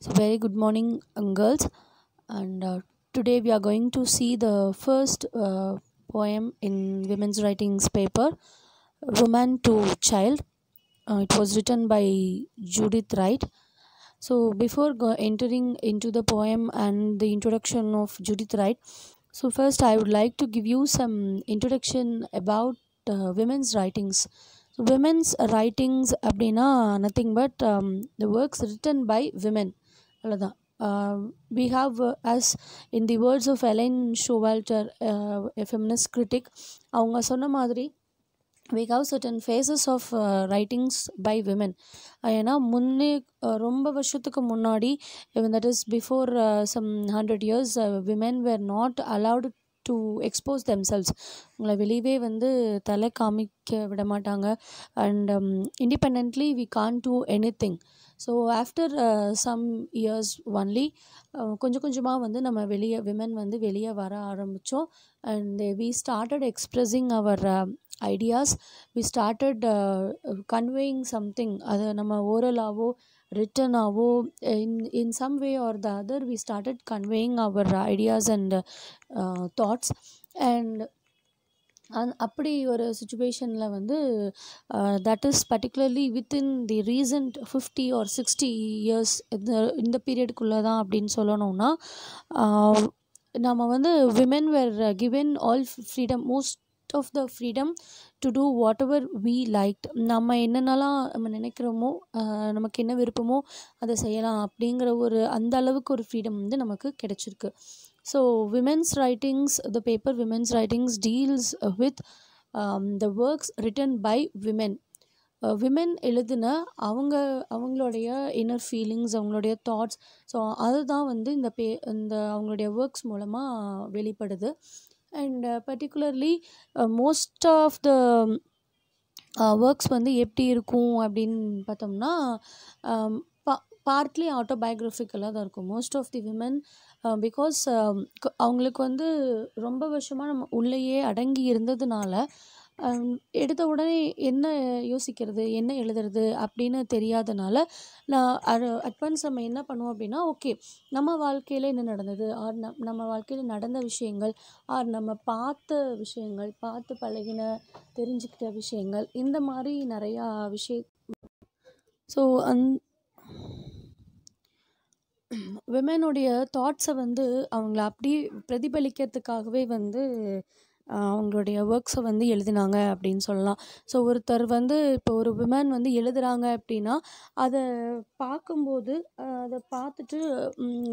So, very good morning, girls. And today we are going to see the first poem in women's writings paper, Woman to Child. It was written by Judith Wright. So, before entering into the poem and the introduction of Judith Wright, so first I would like to give you some introduction about women's writings. So, women's writings அப்படின்னா nothing but the works written by women. அவ்வளோதான். We have, as in the words of Ellen Showalter, a feminist critic, அவங்க சொன்ன மாதிரி we have certain phases of writings by women. ஏன்னா முன்னே ரொம்ப வருஷத்துக்கு முன்னாடி, even that is before some 100 years, women were not allowed to expose themselves. உங்களை வெளியவே தலை காமிக்க விட மாட்டாங்க. And independently we can't do anything. So after some years only கொஞ்சம் கொஞ்சமாக நம்ம விமன் வெளியே வர ஆரம்பித்தோம். And we started expressing our ideas. We started conveying something. அது நம்ம ஓரலாவோ ரிட்டனாவோ in some way or the other we started conveying our ideas and thoughts. And அப்படி ஒரு சுச்சுவேஷனில் that is particularly within the recent 50 or 60 years இந்த பீரியடுக்குள்ளே தான் அப்படின்னு சொல்லணும்னா, நம்ம women where given all freedom, most of the freedom to do whatever we like. நம்ம என்னென்னலாம் நம்ம நினைக்கிறோமோ, நமக்கு என்ன விருப்பமோ அதை செய்யலாம் அப்படிங்கிற அந்த அளவுக்கு ஒரு ஃப்ரீடம் நமக்கு கிடைச்சிருக்கு. So women's writings, the paper women's writings deals with the works written by women. Women எழுதின அவங்களுடைய இன்னர் ஃபீலிங்ஸ், அவங்களுடைய தாட்ஸ். ஸோ அதுதான் இந்த அவங்களுடைய ஒர்க்ஸ் மூலமாக வெளிப்படுது. And particularly most of the works எப்படி இருக்கும் அப்படின்னு பார்த்தோம்னா, பார்ட்லி ஆட்டோபயோக்ராஃபிக்கலாக தான் இருக்கும். Most of the women, because அவங்களுக்கு ரொம்ப வருஷமாக நம்ம உள்ளேயே அடங்கி இருந்ததுனால, எடுத்த உடனே என்ன யோசிக்கிறது, என்ன எழுதுறது அப்படின்னு தெரியாதனால, நான் அட்வான்ஸ் நம்ம என்ன பண்ணுவோம் அப்படின்னா, ஓகே நம்ம வாழ்க்கையில் என்ன நடந்தது, ஆர் நம்ம வாழ்க்கையில் நடந்த விஷயங்கள், ஆர் நம்ம பார்த்த விஷயங்கள், பார்த்து பழகின தெரிஞ்சுக்கிட்ட விஷயங்கள், இந்த மாதிரி நிறையா விஷயம். ஸோ விமனுடைய தாட்ஸை அவங்கள அப்படியே பிரதிபலிக்கிறதுக்காகவே அவங்களுடைய ஒர்க்ஸை எழுதினாங்க அப்படின்னு சொல்லலாம். ஸோ ஒருத்தர் இப்போ ஒரு விமன் எழுதுகிறாங்க அப்படின்னா, அதை பார்க்கும்போது, அதை பார்த்துட்டு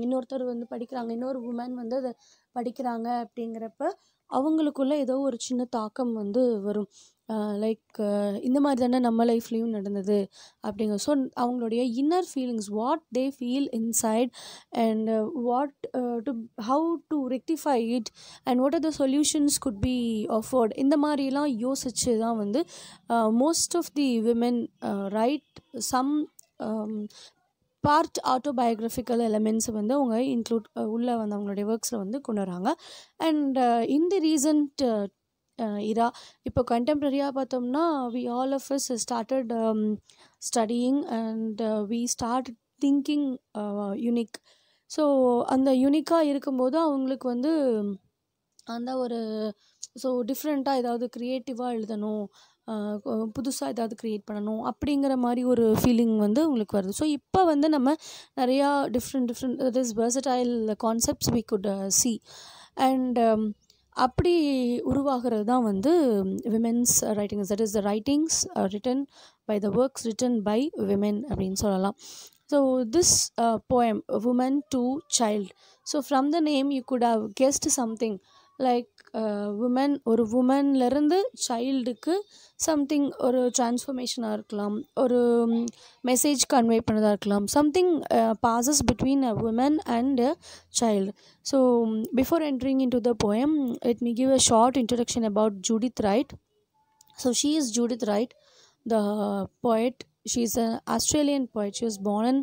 இன்னொருத்தர் படிக்கிறாங்க, இன்னொரு விமன் அதை படிக்கிறாங்க அப்படிங்கிறப்ப அவங்களுக்குள்ள ஏதோ ஒரு சின்ன தாக்கம் வரும். லைக் இந்த மாதிரி தானே நம்ம லைஃப்லேயும் நடந்தது அப்படிங்க. ஸோ அவங்களுடைய inner feelings, what they feel inside, and what to how to rectify it, and what are the solutions could be offered, இந்த மாதிரிலாம் யோசிச்சு தான் most of the women write some part autobiographical எலமெண்ட்ஸை அவங்க இன்க்ளூட் உள்ள அவங்களுடைய ஒர்க்ஸில் கொண்டு வராங்க. அண்ட் இன் தி ரீசன்ட் இரா, இப்போ கண்டெம்ப்ரரியாக பார்த்தோம்னா, we all of us started studying and we start thinking unique. So அந்த யூனிக்காக இருக்கும்போது அவங்களுக்கு அந்த ஸோ டிஃப்ரெண்ட்டாக ஏதாவது க்ரியேட்டிவாக எழுதணும், புதுசாக ஏதாவது க்ரியேட் பண்ணணும் அப்படிங்கிற மாதிரி ஒரு ஃபீலிங் உங்களுக்கு வருது. ஸோ இப்போ நம்ம நிறையா different that is versatile concepts we could see. And அப்படி உருவாகிறது தான் women's writings, that is the writings written by the works written by women அப்படின்னு சொல்லலாம். So this poem woman to child, so from the name you could have guessed something like woman, ஒரு உமன்லேருந்து சைல்டுக்கு something ஒரு டிரான்ஸ்ஃபர்மேஷனாக இருக்கலாம், ஒரு message convey பண்ணதாக இருக்கலாம், something passes between a woman and a child. So before entering into the poem, let me give a short introduction about Judith Wright. So she is Judith Wright, the poet. She is an Australian poet. She was born in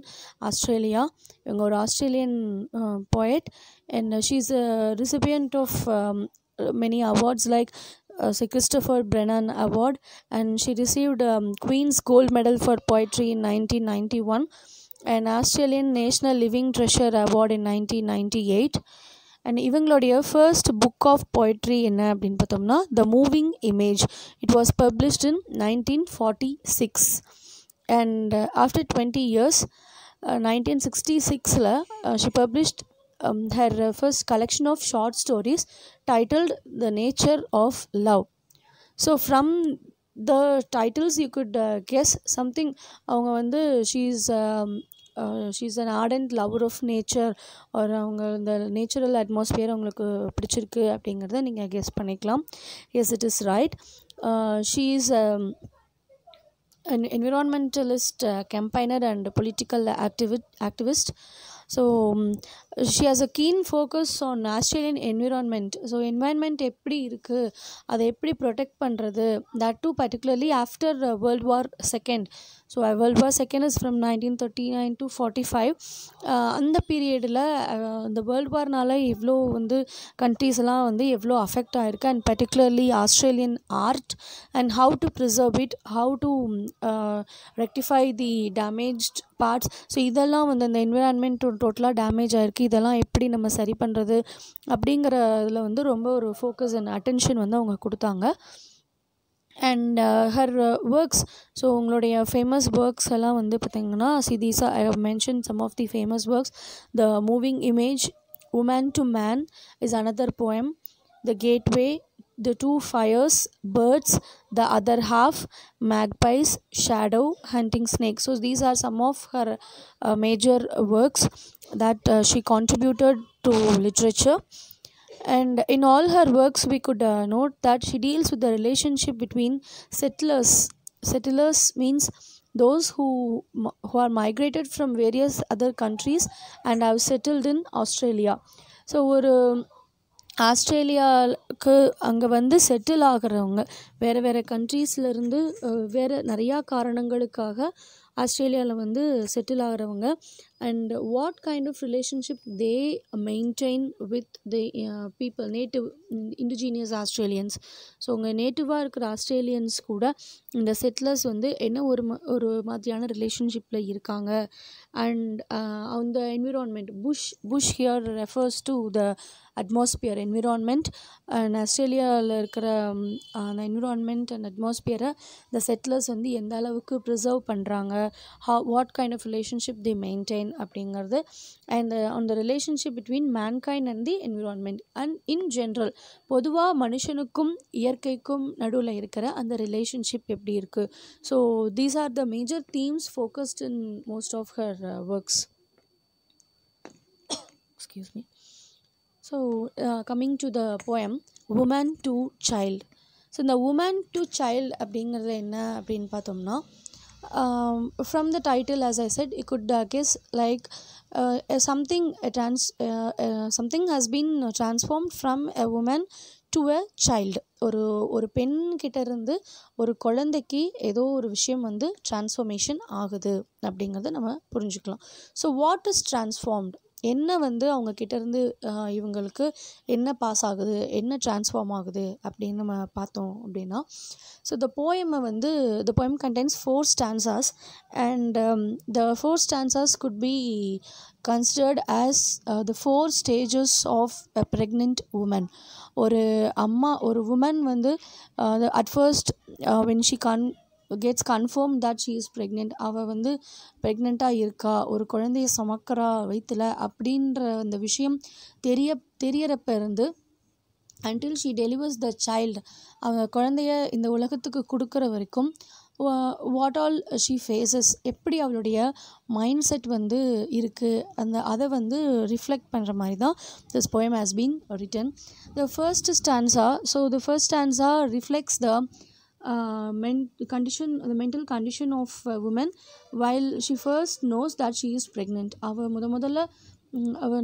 Australia. An Australian poet, and she is a recipient of many awards like Sir Christopher Brennan Award, and she received Queen's Gold Medal for Poetry in 1991. an Australian National Living Treasure Award in 1998. And இவங்களுடைய first book of poetry என்ன அப்படின்னு பார்த்தோம்னா த moving image. It was published in 1946. And after 20 years 1966 she published her first collection of short stories titled The Nature of Love. So from the titles you could guess something. அவங்க வந்து she's an ardent lover of nature, or அவங்க இந்த natural atmosphere அவங்களுக்கு பிடிச்சிருக்கு அப்படிங்கிறத நீங்கள் guess பண்ணிக்கலாம். Yes, it is right. she is an environmentalist, campaigner and political activist. So she has a keen focus on Australian environment. So environment எப்படி இருக்குது, அதை எப்படி ப்ரொடெக்ட் பண்ணுறது, that too particularly after World War II. So World War II is from 1939 to 45. அந்த பீரியடில் இந்த world வார்னால் எவ்வளோ வந்து கண்ட்ரீஸ் எல்லாம் வந்து எவ்வளோ அஃபெக்ட் ஆகிருக்கு, and particularly Australian art and how to preserve it, how to rectify the damaged parts. So இதெல்லாம் வந்து அந்த என்விரான்மெண்ட் டோட்டலாக டேமேஜ் ஆகிருக்கு, இதெல்லாம் எப்படி நம்ம சரி பண்ணுறது அப்படிங்கிற இதில் வந்து ரொம்ப ஒரு ஃபோக்கஸ் அண்ட் அட்டென்ஷன் வந்து அவங்க கொடுத்தாங்க. அண்ட் ஹர் ஒர்க்ஸ், ஸோ உங்களுடைய ஃபேமஸ் ஒர்க்ஸ் எல்லாம் வந்து பார்த்திங்கன்னா these are, I have mentioned some of the famous works. The Moving Image, Woman to Man is another poem. The Gateway, The Two Fires, Birds, The Other Half, Magpies, Shadow, Hunting Snake. So these are some of her major works that she contributed to literature. And in all her works we could note that she deals with the relationship between settlers. Settlers means those who are migrated from various other countries and have settled in Australia. So ஒரு ஆஸ்திரேலியாவுக்கு அங்கே வந்து settle ஆகிறவங்க வேறு வேறு கண்ட்ரீஸ்லேருந்து வேறு நிறையா காரணங்களுக்காக ஆஸ்திரேலியாவில் வந்து செட்டில் ஆகிறவங்க, and what kind of relationship they maintain with the people, native indigenous Australians. So உங்கள் நேட்டிவாக இருக்கிற ஆஸ்திரேலியன்ஸ் கூட இந்த செட்டிலர்ஸ் வந்து என்ன ஒரு மாதிரியான ரிலேஷன்ஷிப்பில் இருக்காங்க. அண்ட் அந்த environment, bush here refers to the atmosphere environment. And ஆஸ்திரேலியாவில் இருக்கிற அந்த என்விரான்மெண்ட் அண்ட் அட்மாஸ்பியரை இந்த செட்டிலர்ஸ் வந்து எந்த அளவுக்கு ப்ரிசர்வ் பண்ணுறாங்க, what kind of relationship they maintain அப்படிங்கிறது, அண்ட் அந்த relationship between mankind and the environment and in general பொதுவாக மனுஷனுக்கும் இயற்கைக்கும் நடுவில் இருக்கிற அந்த ரிலேஷன்ஷிப் எப்படி இருக்குது. So these are the major themes focused in most of her works. Excuse me. So coming to the poem Woman to Child. So இந்த Woman to Child அப்படிங்கிறது என்ன அப்படின்னு பார்த்தோம்னா, from the title as I said, you could guess like something has been transformed from a woman to a child. ஒரு பெண் கிட்ட இருந்து ஒரு குழந்தைக்கு ஏதோ ஒரு விஷயம் வந்து டிரான்ஸ்ஃபர்மேஷன் ஆகுது அப்படிங்கிறத நம்ம புரிஞ்சுக்கலாம். ஸோ வாட் இஸ் டிரான்ஸ்ஃபார்ம்டு, என்ன வந்து அவங்க கிட்டேருந்து இவங்களுக்கு என்ன பாஸ் ஆகுது, என்ன டிரான்ஸ்ஃபார்ம் ஆகுது அப்படின்னு நம்ம பார்த்தோம் அப்படின்னா, so the poem contains 4 stanzas, and the 4 stanzas could be considered as the 4 stages of a pregnant woman. ஒரு woman வந்து at first when she gets confirmed that she is pregnant, அவள் வந்து ப்ரெக்னெண்ட்டாக இருக்கா, ஒரு குழந்தைய சுமக்கிறா வயிற்றில் அப்படின்ற அந்த விஷயம் தெரியறப்ப இருந்து until she delivers the child, அவள் குழந்தைய இந்த உலகத்துக்கு கொடுக்குற வரைக்கும் வாட் ஆல் ஷீ ஃபேஸஸ், எப்படி அவளுடைய மைண்ட் செட் வந்து இருக்குது, அதை வந்து ரிஃப்ளெக்ட் பண்ணுற மாதிரி தான் this poem has been written. The first stanza reflects the mental condition of a woman while she first knows that she is pregnant. அவள் முதல்ல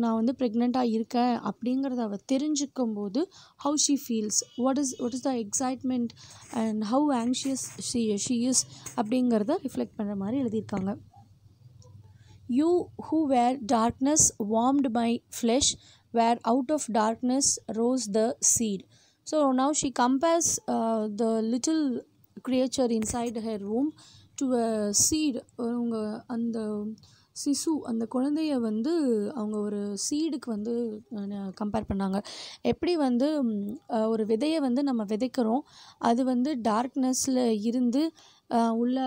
நான் வந்து ப்ரெக்னெண்ட்டாக இருக்கேன் அப்படிங்கிறத அவள் தெரிஞ்சுக்கும் போது how she feels, what is the excitement and how anxious she is அப்படிங்கிறத ரிஃப்ளெக்ட் பண்ணுற மாதிரி எழுதியிருக்காங்க. You who were darkness warmed my flesh, where out of darkness rose the seed. So now she compares the little creature inside her womb to a seed. அந்த சிசு அந்த குழந்தைய வந்து அவங்க ஒரு சீடுக்கு வந்து கம்பேர் பண்ணாங்க. எப்படி வந்து ஒரு விதைய வந்து நம்ம விதைக்கிறோம். அது வந்து டார்க்னஸ்ல இருந்து உள்ள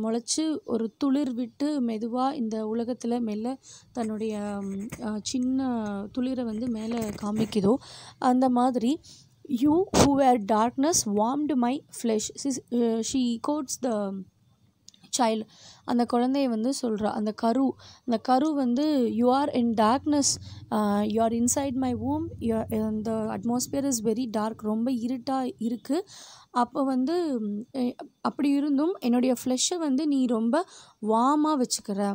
முளைச்சு ஒரு துளிர் விட்டு மெதுவா இந்த உலகத்துல மெல்ல தன்னுடைய சின்ன துளிர வந்து மேல காமிக்குதோ, அந்த மாதிரி "You who were darkness warmed my flesh." She quotes the child. அந்த குழந்தைய வந்து சொல்றா. அந்த கரு வந்து "You are in darkness. You are inside my womb. The atmosphere is very dark." ரொம்ப இருட்டா இருக்கு. அப்போ வந்து அப்படி இருந்தும் என்னுடைய ஃப்ளெஷ்ஷை வந்து நீ ரொம்ப வார்மாக வச்சுக்கிற.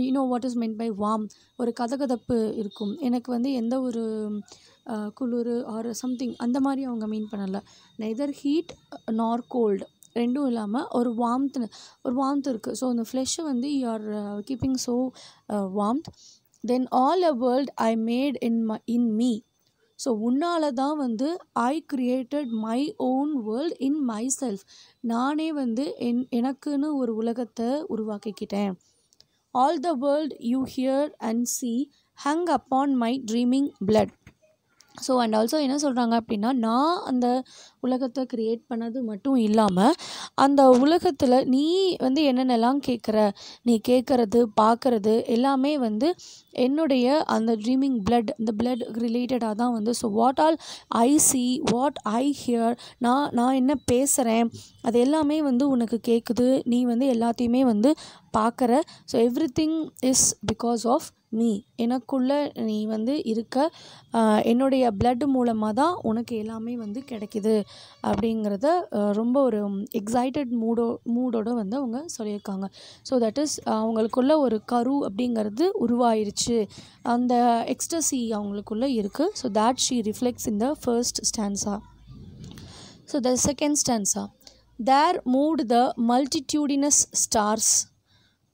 You know what is meant by warm. ஒரு கதகதப்பு இருக்கும். எனக்கு வந்து எந்த ஒரு குளிர் ஆர் சம்திங் அந்த மாதிரி அவங்க மீன் பண்ணலை. நெதர் ஹீட் நார் கோல்டு, ரெண்டும் இல்லாமல் ஒரு வார்ம்த் இருக்குது. ஸோ அந்த ஃப்ளெஷ்ஷை வந்து you are keeping so warmth. Then all a world I made in me. So உன்னால தான் வந்து I created my own world in my self. நானே வந்து எனக்குன்னு ஒரு உலகத்தை உருவாக்கிக்கிட்டேன். All the world you hear and see hung upon my dreaming blood. So and also என்ன சொல்கிறாங்க அப்படின்னா, நான் அந்த உலகத்தை க்ரியேட் பண்ணது மட்டும் இல்லாமல் அந்த உலகத்தில் நீ வந்து என்னென்னலாம் நீ கேட்குறது பார்க்குறது எல்லாமே வந்து என்னுடைய அந்த ட்ரீமிங் இந்த பிளட் ரிலேட்டடாக தான் வந்து. So what all I see, what I here, நான் என்ன பேசுகிறேன் அது எல்லாமே வந்து உனக்கு கேட்குது. நீ வந்து எல்லாத்தையுமே வந்து பார்க்குற. So everything is because of me. எனக்குள்ளே நீ வந்து இருக்க, என்னுடைய பிளட் மூலமாக தான் உனக்கு எல்லாமே வந்து கிடைக்கிது அப்படிங்கிறத ரொம்ப ஒரு எக்ஸைட்டட் மூடோட வந்து அவங்க சொல்லியிருக்காங்க. ஸோ தட் இஸ் அவங்களுக்குள்ள ஒரு கரு அப்படிங்கிறது உருவாயிருச்சு. அந்த எக்ஸ்டசி அவங்களுக்குள்ளே இருக்குது. So that she reflects in the first stanza. So the second stanza, there moved the multitudinous stars.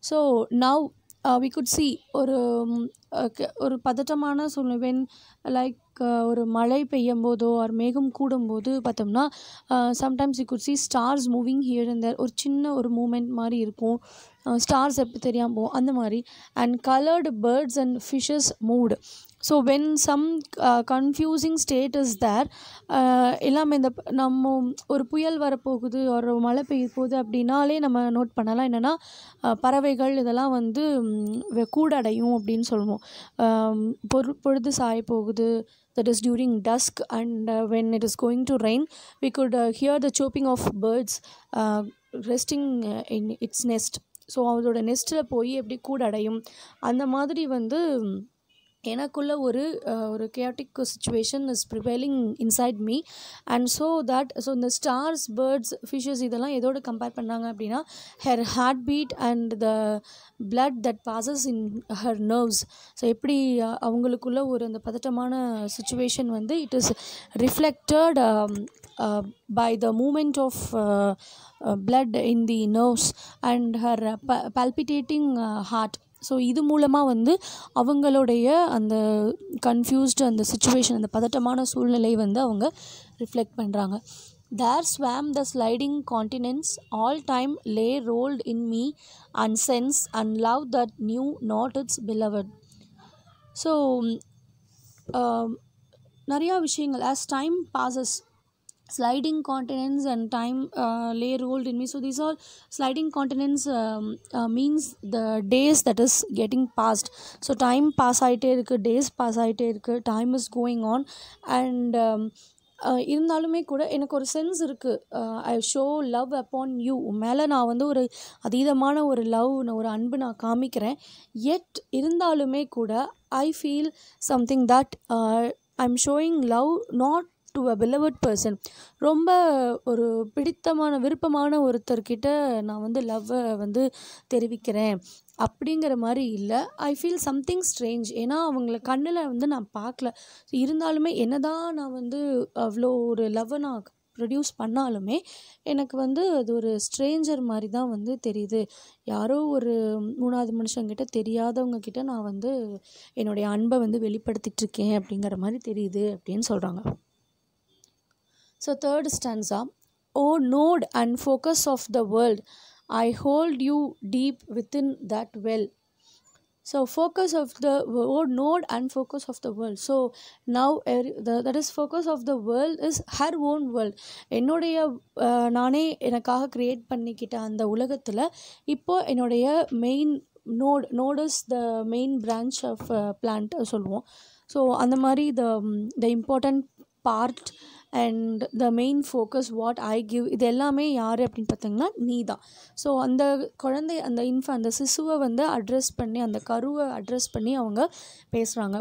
So now we could see ஒரு பதட்டமான சூழ்நிலை, வென் லைக் ஒரு மழை பெய்யும் போதோ ஒரு மேகம் கூடும்போது பார்த்தோம்னா sometimes you good see stars moving here and there. ஒரு சின்ன ஒரு மூமெண்ட் மாதிரி இருக்கும். ஸ்டார்ஸ் எப்படி தெரியாமல் போகும் அந்த மாதிரி. And coloured birds and fishes mood. So when some confusing state is there, எல்லாமே இந்த நம்ம ஒரு புயல் வரப்போகுது ஒரு மழை பெய்ய போகுது அப்படின்னாலே நம்ம நோட் பண்ணலாம் என்னென்னா பறவைகள் இதெல்லாம் வந்து கூடடையும் அப்படின்னு சொல்லுவோம். பொழுது சாய போகுது, that is during dusk, and when it is going to rain we could hear the chirping of birds resting in its nest. So அதோட நெஸ்ட்டில் போய் எப்படி கூடடையும் அந்த மாதிரி வந்து எனக்குள்ள ஒரு chaotic situation is prevailing inside me. And so இந்த stars, birds, fishes இதெல்லாம் எதோடு கம்பேர் பண்ணாங்க அப்படின்னா her heartbeat and the blood that passes in her nerves. So எப்படி அவங்களுக்குள்ள அந்த பதட்டமான சுச்சுவேஷன் வந்து it is reflected by the movement of blood in the nerves and her palpitating heart. So இது மூலமாக வந்து அவங்களுடைய அந்த கன்ஃபியூஸ்டு அந்த சுச்சுவேஷன், அந்த பதட்டமான சூழ்நிலை வந்து அவங்க ரிஃப்ளெக்ட் பண்ணுறாங்க. There swam the sliding continents, all time lay rolled in me, and sense and love that knew not its beloved. So நிறையா விஷயங்கள் as time passes, sliding continents and time lay rolled in me. So these all sliding continents means the days that is getting passed. So time pass ஆகிட்டே இருக்குது, days pass ஆகிட்டே இருக்குது, time is going on. And இருந்தாலுமே கூட எனக்கு ஒரு sense இருக்குது, I show love upon you. மேலே நான் வந்து ஒரு அதீதமான ஒரு லவ், ஒரு அன்பு நான் காமிக்கிறேன். எட் இருந்தாலுமே கூட I feel something that I M showing love not to a beloved person. ரொம்ப ஒரு பிடித்தமான விருப்பமான ஒருத்தர்கிட்ட நான் வந்து லவ்வை வந்து தெரிவிக்கிறேன் அப்படிங்கிற மாதிரி இல்லை. I feel something strange. ஏன்னா அவங்கள கண்ணில் வந்து நான் பார்க்கல. இருந்தாலுமே என்ன தான் நான் வந்து அவ்வளோ ஒரு லவ்வை நான் ப்ரொடியூஸ் பண்ணாலுமே எனக்கு வந்து அது ஒரு ஸ்ட்ரேஞ்சர் மாதிரி தான் வந்து தெரியுது. யாரோ ஒரு மூணாவது மனுஷங்கிட்ட, தெரியாதவங்க கிட்ட நான் வந்து என்னுடைய அன்பை வந்து வெளிப்படுத்திகிட்ருக்கேன் அப்படிங்கிற மாதிரி தெரியுது அப்படின்னு சொல்கிறாங்க. So third stanza, O node and focus of the world, I hold you deep within that well. So focus of the node and focus of the world. So now that is focus of the world is her own world. என்னுடைய நானே எனக்காக create பண்ணிக்கிட்ட அந்த உலகத்தில் இப்போது என்னுடைய main node is the main branch of plant சொல்லுவோம். So அந்த மாதிரி the important part and the main focus what I give இது எல்லாமே யார் அப்படின்னு பார்த்தீங்கன்னா நீ தான். ஸோ அந்த குழந்தை அந்த சிசுவை வந்து அட்ரஸ் பண்ணி அந்த கருவை அட்ரஸ் பண்ணி அவங்க பேசுகிறாங்க.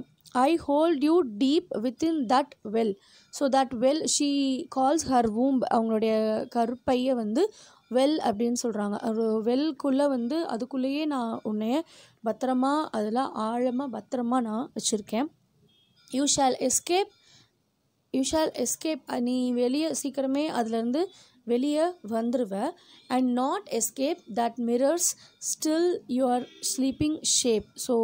I hold you deep within that well. So that well she calls her womb, அவங்களுடைய கருப்பையை வந்து வெல் அப்படின்னு சொல்கிறாங்க. ஒரு வெல்குள்ளே வந்து அதுக்குள்ளேயே நான் உன்னைய பத்திரமா அதில் ஆழமாக பத்திரமா நான் வச்சுருக்கேன். யூ ஷால் எஸ்கேப் நீ வெளியே சீக்கிரமே அதுலேருந்து வெளியே வந்துடுவ. And not escape that mirrors still your sleeping shape. So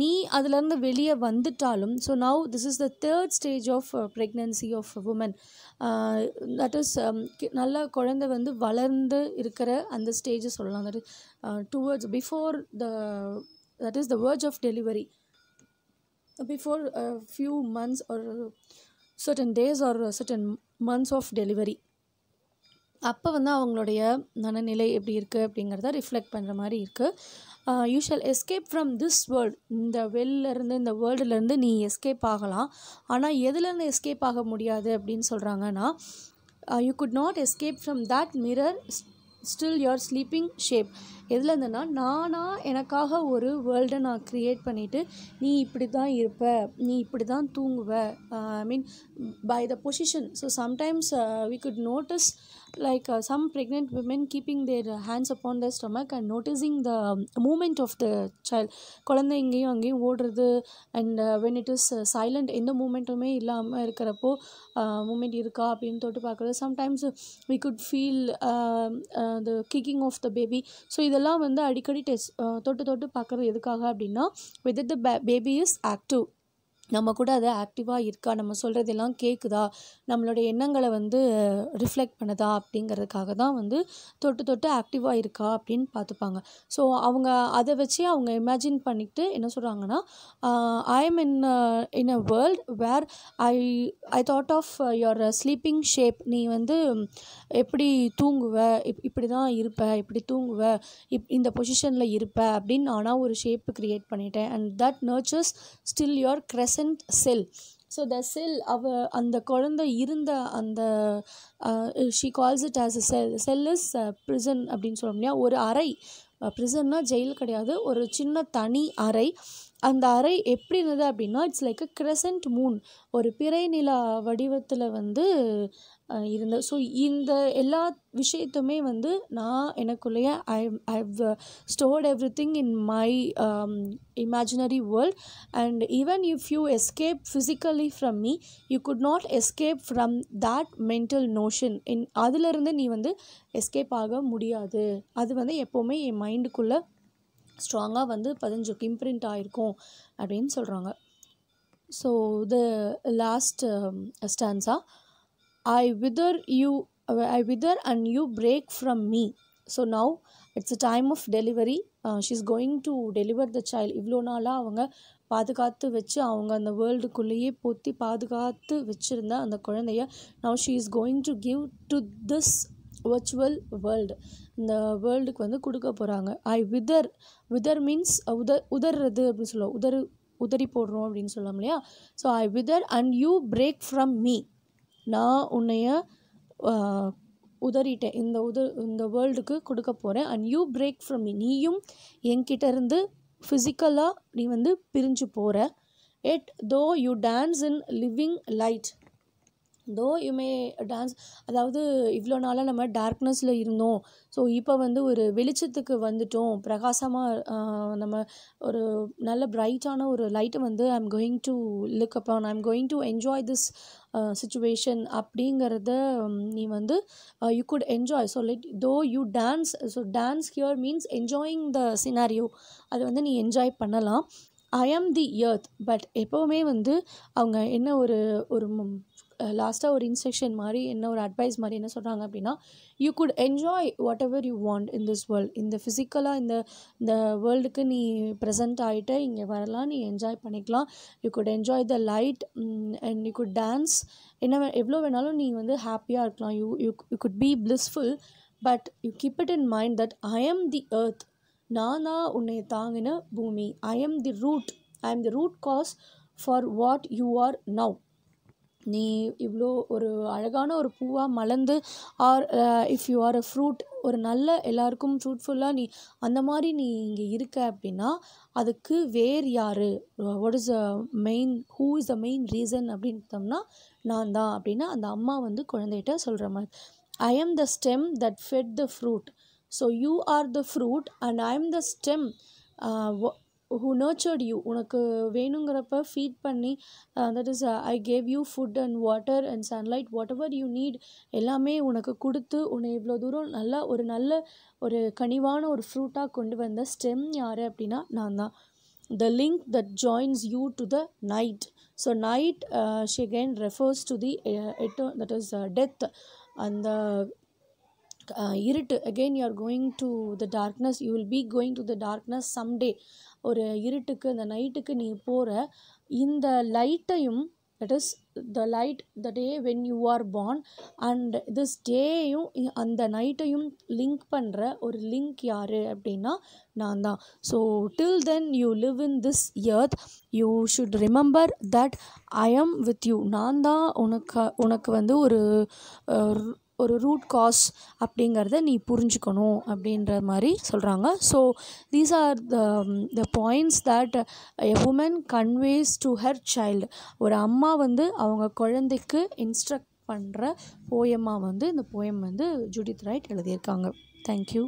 நீ அதுலேருந்து வெளியே வந்துட்டாலும், so now this is the third stage of pregnancy of woman. That is நல்ல குழந்தை வந்து வளர்ந்து இருக்கிற அந்த ஸ்டேஜை சொல்லலாம். That is towards before that is the verge of delivery, before a few months or certain days or certain months of delivery. அப்போ வந்து அவங்களுடைய மனநிலை எப்படி இருக்குது அப்படிங்கிறத ரிஃப்ளெக்ட் பண்ணுற மாதிரி இருக்குது. You shawl escape from this world. இந்த வெளிலேருந்து இந்த வேர்ல்டுலேருந்து நீ எஸ்கேப் ஆகலாம். ஆனால் எதுலேருந்து எஸ்கேப் ஆக முடியாது அப்படின்னு சொல்கிறாங்கன்னா, you could not escape from that mirror still your sleeping shape. எதில் இருந்துன்னா, நானாக எனக்காக ஒரு வேர்ல்டை நான் க்ரியேட் பண்ணிவிட்டு நீ இப்படி தான் இருப்ப, நீ இப்படி தான் தூங்குவ, I mean by the position. So sometimes we could notice like some pregnant women keeping their hands upon their stomach and noticing the movement of the child. குழந்தை இங்கேயும் அங்கேயும் ஓடுறது and when it is silent, எந்த மூமெண்ட்டுமே இல்லாமல் இருக்கிறப்போ moment இருக்கா அப்படின்னு தொட்டு பார்க்குறது. Sometimes we could feel the kicking of the baby. So இதெல்லாம் வந்து அடிக்கடி தொட்டு பார்க்குறது எதுக்காக அப்படின்னா, whether the baby is active, நம்ம கூட அது ஆக்டிவாக இருக்கா, நம்ம சொல்கிறதெல்லாம் கேட்குதா, நம்மளுடைய எண்ணங்களை வந்து ரிஃப்ளெக்ட் பண்ணுதா அப்படிங்கிறதுக்காக தான் வந்து தொட்டு ஆக்டிவாக இருக்கா அப்படின்னு பார்த்துப்பாங்க. ஸோ அவங்க அதை வச்சு அவங்க இமேஜின் பண்ணிக்கிட்டு என்ன சொல்கிறாங்கன்னா, I am in a world where I thought of your sleeping shape. நீ வந்து எப்படி தூங்குவ, இப்படி தான் இருப்ப, இப்படி தூங்குவ, இந்த பொசிஷனில் இருப்ப அப்படின்னு ஆனால் ஒரு ஷேப்பு க்ரியேட் பண்ணிட்டேன். And that nurtures still your crescent cell. So the cell அந்த குழந்தை இருந்த அந்த she calls it as a cell is prison அப்படின்னு சொல்ல முடியாது. ஒரு அறை, ப்ரிசன்னா ஜெயில் கிடையாது, ஒரு சின்ன தனி அறை. அந்த அறை எப்படி இருந்தது அப்படின்னா, it's like a crescent Moon, ஒரு பிறை நிலா வடிவத்தில் வந்து இருந்தது. ஸோ இந்த எல்லா விஷயத்துமே வந்து நான் எனக்குள்ளேயே I've stored everything in my imaginary world. And even if you escape physically from me, you could not escape from that mental notion. அதிலிருந்து நீ வந்து எஸ்கேப் ஆக முடியாது. அது வந்து எப்போவுமே என் மைண்டுக்குள்ளே ஸ்ட்ராங்காக வந்து பதிஞ்சிருக்கு, இம்ப்ரிண்ட் ஆகிருக்கும் அப்படின்னு சொல்கிறாங்க. So the last stanza, I wither and you break from me. So now it's a time of delivery. She's going to deliver the child. இவ்வளோ நாளாக அவங்க பாதுகாத்து வச்சு அவங்க அந்த வேர்ல்டுக்குள்ளேயே பொத்தி பாதுகாத்து வச்சுருந்த அந்த குழந்தைய now she is going to give to this virtual world. இந்த வேர்ல்டுக்கு வந்து கொடுக்க போகிறாங்க. wither means உதறது அப்படின்னு சொல்லுவோம், உதறி போடுறோம் அப்படின்னு சொல்லலாம் இல்லையா. So I wither and you break from me. நான் உன்னைய உதறிட்டேன், இந்த வேர்ல்டுக்கு கொடுக்க போகிறேன். And you break from me, நீயும் என்கிட்ட இருந்து ஃபிசிக்கலாக நீ வந்து பிரிஞ்சு போகிற. எட் தோ you dance in living light. Though you may dance, அதாவது இவ்வளோ நாளாக நம்ம டார்க்னஸில் இருந்தோம், ஸோ இப்போ வந்து ஒரு வெளிச்சத்துக்கு வந்துட்டோம், பிரகாசமாக நம்ம ஒரு நல்ல பிரைட்டான ஒரு லைட்டை வந்து I am going to look upon, I am going to enjoy this situation அப்படிங்கிறத நீ வந்து you could enjoy. So let though you dance, so dance here means enjoying the scenario, அதை வந்து நீ என்ஜாய் பண்ணலாம். ஐ ஆம் தி எர்த், பட் எப்போவுமே வந்து அவங்க என்ன ஒரு லாஸ்ட்டாக ஒரு இன்ஸ்ட்ரக்ஷன் மாதிரி ஒரு அட்வைஸ் மாதிரி என்ன சொல்கிறாங்க அப்படின்னா, you could enjoy what ever you want in this world. இந்த ஃபிசிக்கலாக இந்த வேர்ல்டுக்கு நீ ப்ரெசென்ட் ஆகிட்ட இங்கே வரலாம், நீ என்ஜாய் பண்ணிக்கலாம். You could enjoy the light and you could dance. எவ்வளோ வேணாலும் நீ ஹாப்பியாக இருக்கலாம். You could be blissful. But you keep it in mind that I am the earth. நான் தான் உன்னை தாங்கின பூமி. I am the root cause for what you are now. நீ இவ்வளோ ஒரு அழகான ஒரு பூவாக மலர்ந்து, or if you are a fruit, ஒரு நல்ல எல்லாருக்கும் ஃப்ரூட்ஃபுல்லாக நீ அந்த மாதிரி நீ இங்கே இருக்க அப்படின்னா அதுக்கு வேர் யார், what is who is the main reason அப்படின்னு பார்த்தோம்னா நான் தான் அப்படின்னு அந்த அம்மா குழந்தைகிட்ட சொல்கிற மாதிரி. I am the stem that fed the fruit. So you are the fruit and I am the stem who nurtured you. உனக்கு வேணுங்கிறப்ப ஃபீட் பண்ணி, that is I gave you food and water and sunlight, whatever you need எல்லாமே உனக்கு கொடுத்து உன்னை இவ்வளோ தூரம் நல்ல ஒரு கனிவான ஒரு ஃப்ரூட்டாக கொண்டு வந்த ஸ்டெம் யார் அப்படின்னா நான் தான். The link that joins you to the night. So night she again refers to the that is death. And the இருட்டு, again you are going to the darkness, you will be going to the darkness someday. ஒரு இருட்டுக்கு, அந்த நைட்டுக்கு நீ போகிற இந்த லைட்டையும், that is the light the day when you are born and this டேயும் அந்த நைட்டையும் link பண்ணுற ஒரு லிங்க் யார் அப்படின்னா நான் தான். So till then you live in this earth, you should remember that I am with you. நான் தான் உனக்கு ஒரு ரூட் காஸ் அப்படிங்கிறத நீ புரிஞ்சுக்கணும் அப்படின்ற மாதிரி சொல்கிறாங்க. So these are the points that a woman conveys to her child. ஒரு அம்மா அவங்க குழந்தைக்கு இன்ஸ்ட்ரக்ட் பண்ணுற போயமாக இந்த போயம் ஜூடித் ரைட் எழுதியிருக்காங்க. தேங்க்யூ.